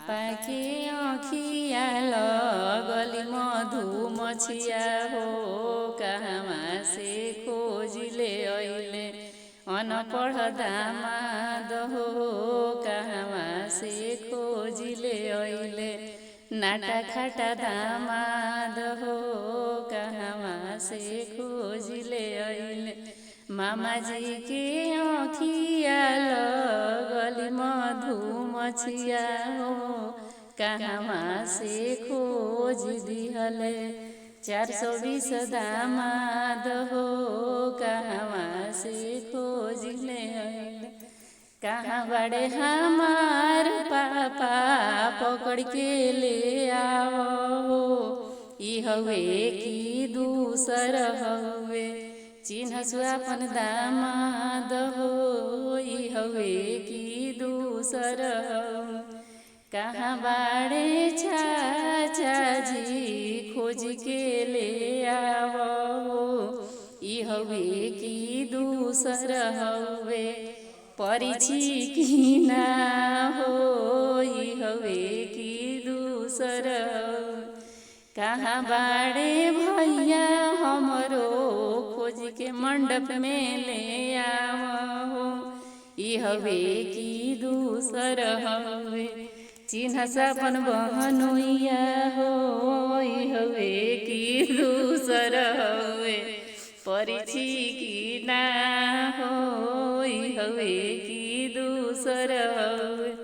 आपा के आँखिया लगली मधुमछिया हो कहवा से खोज ले अइले अनपढ़ दामाद हो कहवा से खोज ले अइले नाटा खाटा दामाद हो कहवा से खोज ले अइले मामा जी के आँखिया लगली मधुमछिया हो कहवा से खोज दिहले 420 दामाद हो कहवा से खोज ले अइले कहाँ बड़े हमार पापा पकड़ के ले आओ ई हवे की दूसर हवे चिन्ह सुआपन दामाद हो ई हवे की दूसर हवे कहाँ बाड़े चाचा जी खोज के ले आवो ई हवे की दूसर हवे परिछि कि ना हो ई हवे की दूसर कहाँ बाड़े भैया हमरो खोज के मंडप में ले आवो ई हवे की दूसर हवे चिन्ह सपन बहनोइया हो ई हवे की दूसर हवे परिछि कि ना हो ई हवे की दूसर हवे।